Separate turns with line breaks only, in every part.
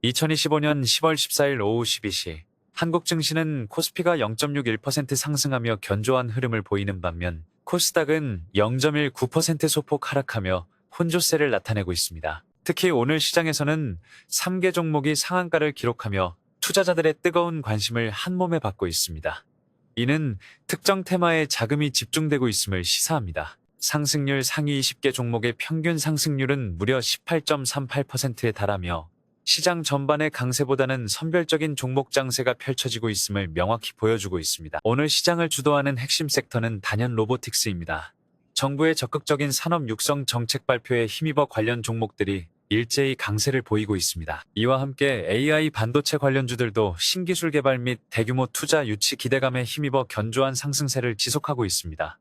2025년 10월 14일 오후 12시 한국 증시는 코스피가 0.61% 상승하며 견조한 흐름을 보이는 반면 코스닥은 0.19% 소폭 하락하며 혼조세를 나타내고 있습니다. 특히 오늘 시장에서는 3개 종목이 상한가를 기록하며 투자자들의 뜨거운 관심을 한몸에 받고 있습니다. 이는 특정 테마에 자금이 집중되고 있음을 시사합니다. 상승률 상위 20개 종목의 평균 상승률은 무려 18.38%에 달하며 시장 전반의 강세보다는 선별적인 종목 장세가 펼쳐지고 있음을 명확히 보여주고 있습니다. 오늘 시장을 주도하는 핵심 섹터는 단연 로보틱스입니다. 정부의 적극적인 산업 육성 정책 발표에 힘입어 관련 종목들이 일제히 강세를 보이고 있습니다. 이와 함께 AI 반도체 관련주들도 신기술 개발 및 대규모 투자 유치 기대감에 힘입어 견조한 상승세를 지속하고 있습니다.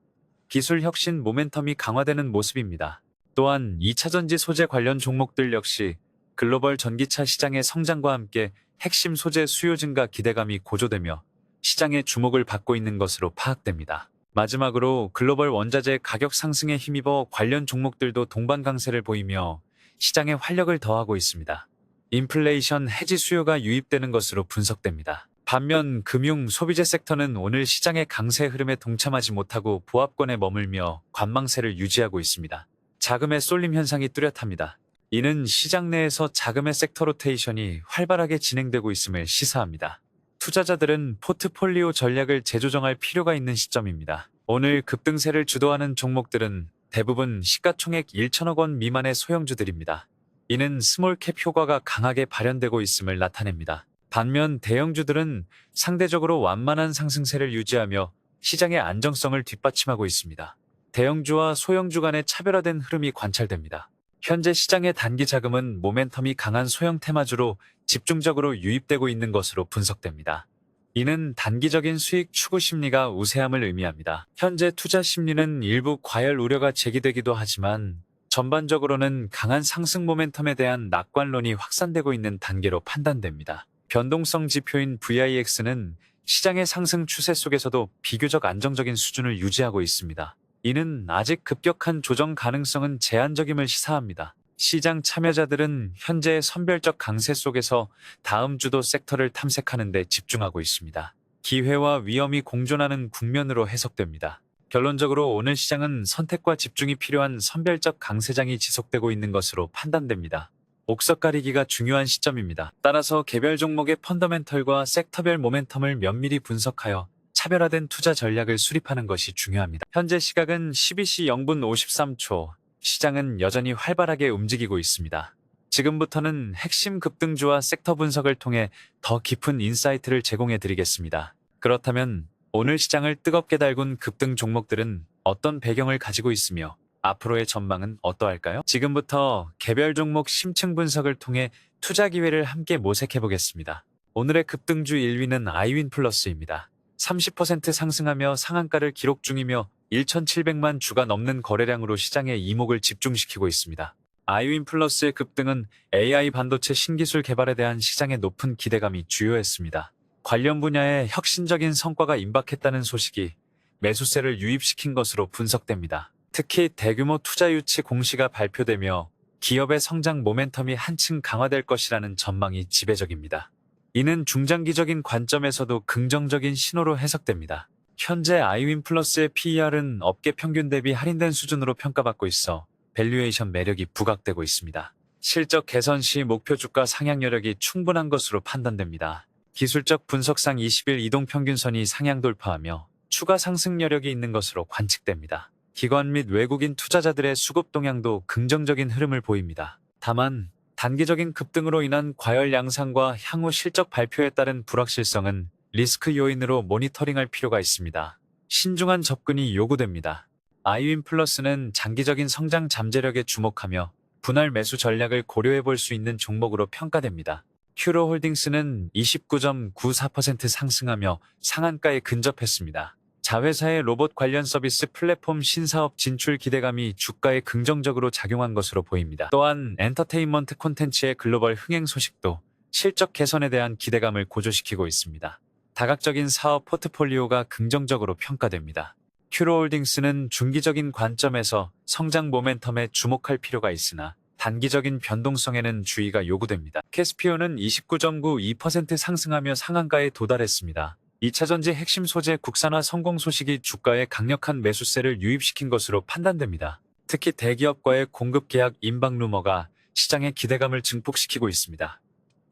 기술 혁신 모멘텀이 강화되는 모습입니다. 또한 2차전지 소재 관련 종목들 역시 글로벌 전기차 시장의 성장과 함께 핵심 소재 수요 증가 기대감이 고조되며 시장의 주목을 받고 있는 것으로 파악됩니다. 마지막으로 글로벌 원자재 가격 상승에 힘입어 관련 종목들도 동반 강세를 보이며 시장에 활력을 더하고 있습니다. 인플레이션 해지 수요가 유입되는 것으로 분석됩니다. 반면 금융, 소비재 섹터는 오늘 시장의 강세 흐름에 동참하지 못하고 보합권에 머물며 관망세를 유지하고 있습니다. 자금의 쏠림 현상이 뚜렷합니다. 이는 시장 내에서 자금의 섹터 로테이션이 활발하게 진행되고 있음을 시사합니다. 투자자들은 포트폴리오 전략을 재조정할 필요가 있는 시점입니다. 오늘 급등세를 주도하는 종목들은 대부분 시가총액 1천억 원 미만의 소형주들입니다. 이는 스몰캡 효과가 강하게 발현되고 있음을 나타냅니다. 반면 대형주들은 상대적으로 완만한 상승세를 유지하며 시장의 안정성을 뒷받침하고 있습니다. 대형주와 소형주 간의 차별화된 흐름이 관찰됩니다. 현재 시장의 단기 자금은 모멘텀이 강한 소형 테마주로 집중적으로 유입되고 있는 것으로 분석됩니다. 이는 단기적인 수익 추구 심리가 우세함을 의미합니다. 현재 투자 심리는 일부 과열 우려가 제기되기도 하지만 전반적으로는 강한 상승 모멘텀에 대한 낙관론이 확산되고 있는 단계로 판단됩니다. 변동성 지표인 VIX는 시장의 상승 추세 속에서도 비교적 안정적인 수준을 유지하고 있습니다. 이는 아직 급격한 조정 가능성은 제한적임을 시사합니다. 시장 참여자들은 현재의 선별적 강세 속에서 다음 주도 섹터를 탐색하는 데 집중하고 있습니다. 기회와 위험이 공존하는 국면으로 해석됩니다. 결론적으로 오늘 시장은 선택과 집중이 필요한 선별적 강세장이 지속되고 있는 것으로 판단됩니다. 옥석 가리기가 중요한 시점입니다. 따라서 개별 종목의 펀더멘털과 섹터별 모멘텀을 면밀히 분석하여 차별화된 투자 전략을 수립하는 것이 중요합니다. 현재 시각은 12시 0분 53초, 시장은 여전히 활발하게 움직이고 있습니다. 지금부터는 핵심 급등주와 섹터 분석을 통해 더 깊은 인사이트를 제공해 드리겠습니다. 그렇다면 오늘 시장을 뜨겁게 달군 급등 종목들은 어떤 배경을 가지고 있으며 앞으로의 전망은 어떠할까요? 지금부터 개별 종목 심층 분석을 통해 투자 기회를 함께 모색해 보겠습니다. 오늘의 급등주 1위는 아이윈플러스입니다. 30% 상승하며 상한가를 기록 중이며 1,700만 주가 넘는 거래량으로 시장의 이목을 집중시키고 있습니다. 아이윈플러스의 급등은 AI 반도체 신기술 개발에 대한 시장의 높은 기대감이 주요했습니다. 관련 분야에 혁신적인 성과가 임박했다는 소식이 매수세를 유입시킨 것으로 분석됩니다. 특히 대규모 투자 유치 공시가 발표되며 기업의 성장 모멘텀이 한층 강화될 것이라는 전망이 지배적입니다. 이는 중장기적인 관점에서도 긍정적인 신호로 해석됩니다. 현재 아이윈플러스의 PER은 업계 평균 대비 할인된 수준으로 평가받고 있어 밸류에이션 매력이 부각되고 있습니다. 실적 개선 시 목표 주가 상향 여력이 충분한 것으로 판단됩니다. 기술적 분석상 20일 이동평균선이 상향 돌파하며 추가 상승 여력이 있는 것으로 관측됩니다. 기관 및 외국인 투자자들의 수급 동향도 긍정적인 흐름을 보입니다. 다만 단기적인 급등으로 인한 과열 양상과 향후 실적 발표에 따른 불확실성은 리스크 요인으로 모니터링할 필요가 있습니다. 신중한 접근이 요구됩니다. 아이윈플러스는 장기적인 성장 잠재력에 주목하며 분할 매수 전략을 고려해 볼 수 있는 종목으로 평가됩니다. 큐로홀딩스는 29.94% 상승하며 상한가에 근접했습니다. 자회사의 로봇 관련 서비스 플랫폼 신사업 진출 기대감이 주가에 긍정적으로 작용한 것으로 보입니다. 또한 엔터테인먼트 콘텐츠의 글로벌 흥행 소식도 실적 개선에 대한 기대감을 고조시키고 있습니다. 다각적인 사업 포트폴리오가 긍정적으로 평가됩니다. 큐로홀딩스는 중기적인 관점에서 성장 모멘텀에 주목할 필요가 있으나 단기적인 변동성에는 주의가 요구됩니다. 캐스피온은 29.92% 상승하며 상한가에 도달했습니다. 2차전지 핵심 소재 국산화 성공 소식이 주가에 강력한 매수세를 유입시킨 것으로 판단됩니다. 특히 대기업과의 공급 계약 임박 루머가 시장의 기대감을 증폭시키고 있습니다.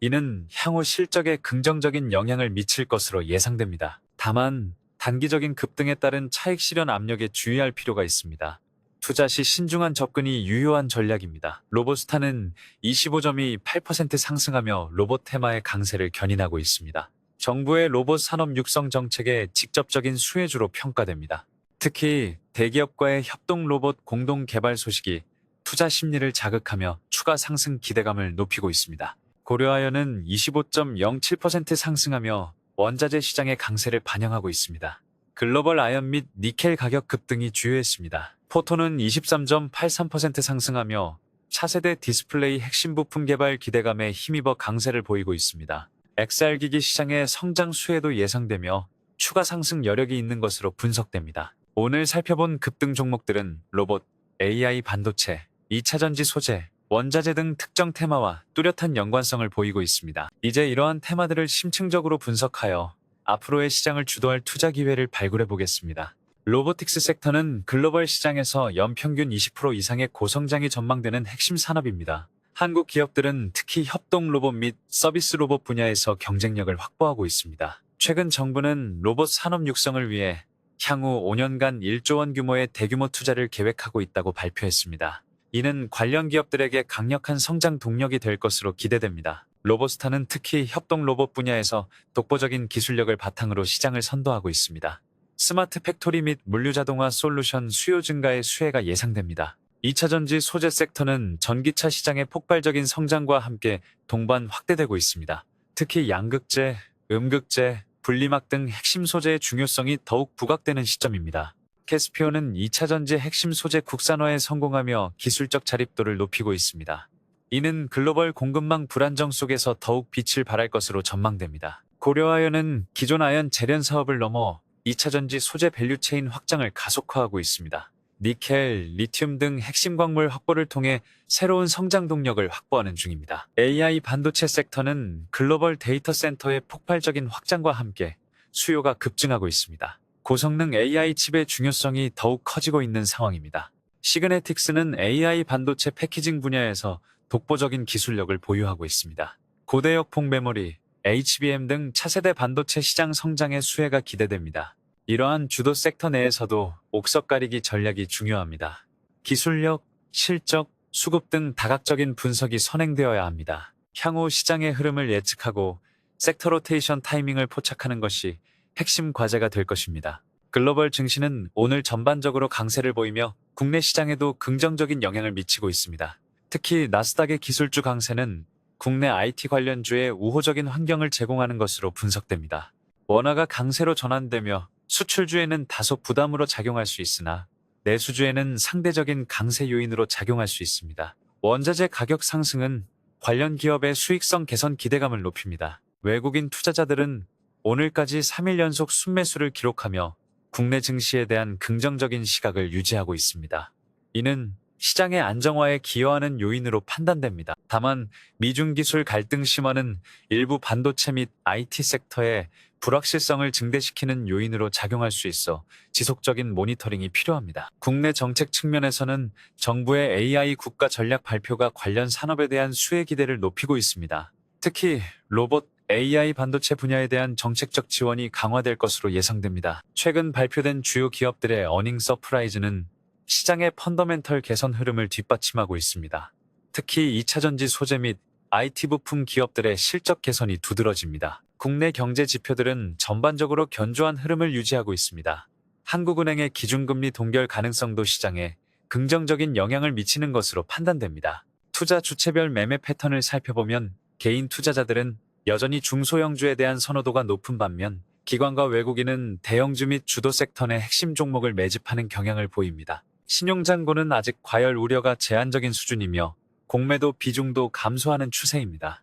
이는 향후 실적에 긍정적인 영향을 미칠 것으로 예상됩니다. 다만 단기적인 급등에 따른 차익 실현 압력에 주의할 필요가 있습니다. 투자 시 신중한 접근이 유효한 전략입니다. 로보스타는 25.28% 상승하며 로봇 테마의 강세를 견인하고 있습니다. 정부의 로봇 산업 육성 정책의 직접적인 수혜주로 평가됩니다. 특히 대기업과의 협동 로봇 공동 개발 소식이 투자 심리를 자극하며 추가 상승 기대감을 높이고 있습니다. 고려아연은 25.07% 상승하며 원자재 시장의 강세를 반영하고 있습니다. 글로벌 아연 및 니켈 가격 급등이 주요했습니다. 포토는 23.83% 상승하며 차세대 디스플레이 핵심 부품 개발 기대감에 힘입어 강세를 보이고 있습니다. XR기기 시장의 성장 수혜도 예상되며 추가 상승 여력이 있는 것으로 분석됩니다. 오늘 살펴본 급등 종목들은 로봇, AI 반도체, 2차전지 소재, 원자재 등 특정 테마와 뚜렷한 연관성을 보이고 있습니다. 이제 이러한 테마들을 심층적으로 분석하여 앞으로의 시장을 주도할 투자 기회를 발굴해 보겠습니다. 로보틱스 섹터는 글로벌 시장에서 연평균 20% 이상의 고성장이 전망되는 핵심 산업입니다. 한국 기업들은 특히 협동 로봇 및 서비스 로봇 분야에서 경쟁력을 확보하고 있습니다. 최근 정부는 로봇 산업 육성을 위해 향후 5년간 1조 원 규모의 대규모 투자를 계획하고 있다고 발표했습니다. 이는 관련 기업들에게 강력한 성장 동력이 될 것으로 기대됩니다. 로보스타는 특히 협동 로봇 분야에서 독보적인 기술력을 바탕으로 시장을 선도하고 있습니다. 스마트 팩토리 및 물류자동화 솔루션 수요 증가의 수혜가 예상됩니다. 2차전지 소재 섹터는 전기차 시장의 폭발적인 성장과 함께 동반 확대되고 있습니다. 특히 양극재, 음극재, 분리막 등 핵심 소재의 중요성이 더욱 부각되는 시점입니다. 캐스피온은 2차전지 핵심 소재 국산화에 성공하며 기술적 자립도를 높이고 있습니다. 이는 글로벌 공급망 불안정 속에서 더욱 빛을 발할 것으로 전망됩니다. 고려아연은 기존 아연 재련 사업을 넘어 2차전지 소재 밸류체인 확장을 가속화하고 있습니다. 니켈, 리튬 등 핵심 광물 확보를 통해 새로운 성장 동력을 확보하는 중입니다. AI 반도체 섹터는 글로벌 데이터 센터의 폭발적인 확장과 함께 수요가 급증하고 있습니다. 고성능 AI 칩의 중요성이 더욱 커지고 있는 상황입니다. 시그네틱스는 AI 반도체 패키징 분야에서 독보적인 기술력을 보유하고 있습니다. 고대역폭 메모리, HBM 등 차세대 반도체 시장 성장의 수혜가 기대됩니다. 이러한 주도 섹터 내에서도 옥석 가리기 전략이 중요합니다. 기술력, 실적, 수급 등 다각적인 분석이 선행되어야 합니다. 향후 시장의 흐름을 예측하고 섹터 로테이션 타이밍을 포착하는 것이 핵심 과제가 될 것입니다. 글로벌 증시는 오늘 전반적으로 강세를 보이며 국내 시장에도 긍정적인 영향을 미치고 있습니다. 특히 나스닥의 기술주 강세는 국내 IT 관련주에 우호적인 환경을 제공하는 것으로 분석됩니다. 원화가 강세로 전환되며 수출주에는 다소 부담으로 작용할 수 있으나 내수주에는 상대적인 강세 요인으로 작용할 수 있습니다. 원자재 가격 상승은 관련 기업의 수익성 개선 기대감을 높입니다. 외국인 투자자들은 오늘까지 3일 연속 순매수를 기록하며 국내 증시에 대한 긍정적인 시각을 유지하고 있습니다. 이는 시장의 안정화에 기여하는 요인으로 판단됩니다. 다만 미중 기술 갈등 심화는 일부 반도체 및 IT 섹터의 불확실성을 증대시키는 요인으로 작용할 수 있어 지속적인 모니터링이 필요합니다. 국내 정책 측면에서는 정부의 AI 국가 전략 발표가 관련 산업에 대한 수혜 기대를 높이고 있습니다. 특히 로봇, AI 반도체 분야에 대한 정책적 지원이 강화될 것으로 예상됩니다. 최근 발표된 주요 기업들의 어닝 서프라이즈는 시장의 펀더멘털 개선 흐름을 뒷받침하고 있습니다. 특히 2차전지 소재 및 IT 부품 기업들의 실적 개선이 두드러집니다. 국내 경제 지표들은 전반적으로 견조한 흐름을 유지하고 있습니다. 한국은행의 기준금리 동결 가능성도 시장에 긍정적인 영향을 미치는 것으로 판단됩니다. 투자 주체별 매매 패턴을 살펴보면 개인 투자자들은 여전히 중소형주에 대한 선호도가 높은 반면 기관과 외국인은 대형주 및 주도 섹터 내 핵심 종목을 매집하는 경향을 보입니다. 신용잔고는 아직 과열 우려가 제한적인 수준이며 공매도 비중도 감소하는 추세입니다.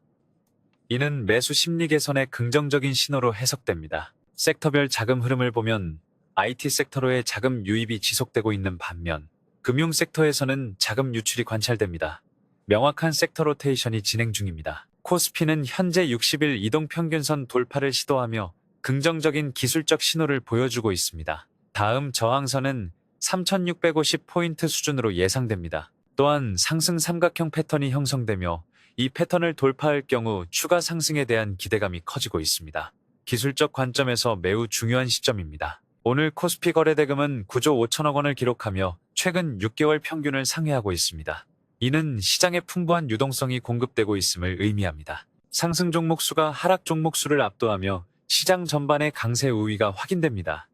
이는 매수 심리 개선의 긍정적인 신호로 해석됩니다. 섹터별 자금 흐름을 보면 IT 섹터로의 자금 유입이 지속되고 있는 반면 금융 섹터에서는 자금 유출이 관찰됩니다. 명확한 섹터 로테이션이 진행 중입니다. 코스피는 현재 60일 이동평균선 돌파를 시도하며 긍정적인 기술적 신호를 보여주고 있습니다. 다음 저항선은 3650포인트 수준으로 예상됩니다. 또한 상승 삼각형 패턴이 형성되며 이 패턴을 돌파할 경우 추가 상승에 대한 기대감이 커지고 있습니다. 기술적 관점에서 매우 중요한 시점입니다. 오늘 코스피 거래대금은 9조 5천억 원을 기록하며 최근 6개월 평균을 상회하고 있습니다. 이는 시장에 풍부한 유동성이 공급되고 있음을 의미합니다. 상승 종목 수가 하락 종목 수를 압도하며 시장 전반의 강세 우위가 확인됩니다.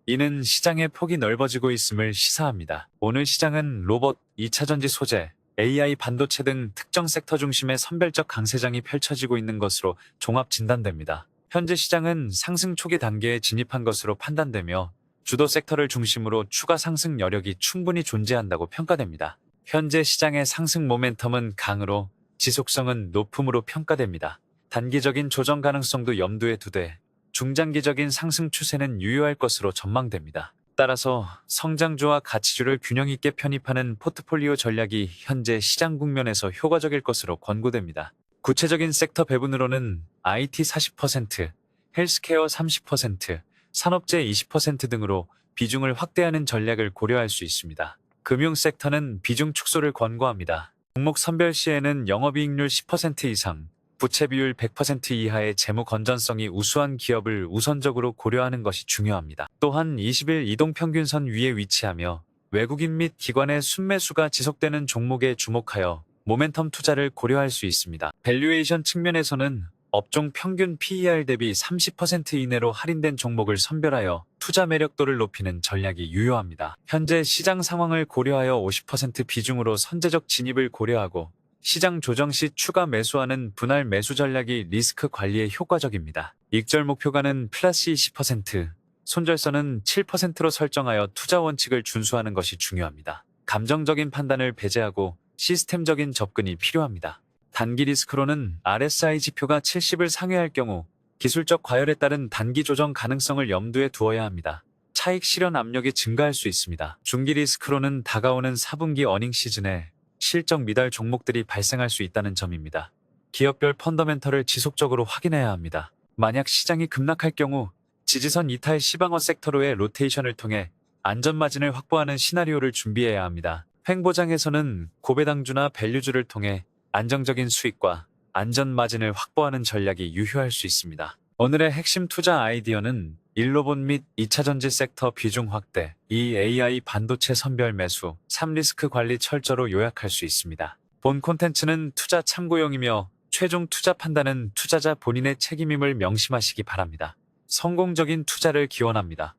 이는 시장의 폭이 넓어지고 있음을 시사합니다. 오늘 시장은 로봇, 2차전지 소재, AI 반도체 등 특정 섹터 중심의 선별적 강세장이 펼쳐지고 있는 것으로 종합 진단됩니다. 현재 시장은 상승 초기 단계에 진입한 것으로 판단되며 주도 섹터를 중심으로 추가 상승 여력이 충분히 존재한다고 평가됩니다. 현재 시장의 상승 모멘텀은 강으로 지속성은 높음으로 평가됩니다. 단기적인 조정 가능성도 염두에 두되 중장기적인 상승 추세는 유효할 것으로 전망됩니다. 따라서 성장주와 가치주를 균형 있게 편입하는 포트폴리오 전략이 현재 시장 국면에서 효과적일 것으로 권고됩니다. 구체적인 섹터 배분으로는 IT 40%, 헬스케어 30%, 산업재 20% 등으로 비중을 확대하는 전략을 고려할 수 있습니다. 금융 섹터는 비중 축소를 권고합니다. 종목 선별 시에는 영업이익률 10% 이상, 부채 비율 100% 이하의 재무 건전성이 우수한 기업을 우선적으로 고려하는 것이 중요합니다. 또한 20일 이동평균선 위에 위치하며 외국인 및 기관의 순매수가 지속되는 종목에 주목하여 모멘텀 투자를 고려할 수 있습니다. 밸류에이션 측면에서는 업종 평균 PER 대비 30% 이내로 할인된 종목을 선별하여 투자 매력도를 높이는 전략이 유효합니다. 현재 시장 상황을 고려하여 50% 비중으로 선제적 진입을 고려하고 시장 조정 시 추가 매수하는 분할 매수 전략이 리스크 관리에 효과적입니다. 익절 목표가는 플러스 20%, 손절선은 7%로 설정하여 투자 원칙을 준수하는 것이 중요합니다. 감정적인 판단을 배제하고 시스템적인 접근이 필요합니다. 단기 리스크로는 RSI 지표가 70을 상회할 경우 기술적 과열에 따른 단기 조정 가능성을 염두에 두어야 합니다. 차익 실현 압력이 증가할 수 있습니다. 중기 리스크로는 다가오는 4분기 어닝 시즌에 실적 미달 종목들이 발생할 수 있다는 점입니다. 기업별 펀더멘털을 지속적으로 확인해야 합니다. 만약 시장이 급락할 경우 지지선 이탈 시방어 섹터로의 로테이션을 통해 안전마진을 확보하는 시나리오를 준비해야 합니다. 횡보장에서는 고배당주나 밸류주를 통해 안정적인 수익과 안전마진을 확보하는 전략이 유효할 수 있습니다. 오늘의 핵심 투자 아이디어는 1로봇 및 2차전지 섹터 비중 확대, 2 AI 반도체 선별 매수, 3 리스크 관리 철저로 요약할 수 있습니다. 본 콘텐츠는 투자 참고용이며 최종 투자 판단은 투자자 본인의 책임임을 명심하시기 바랍니다. 성공적인 투자를 기원합니다.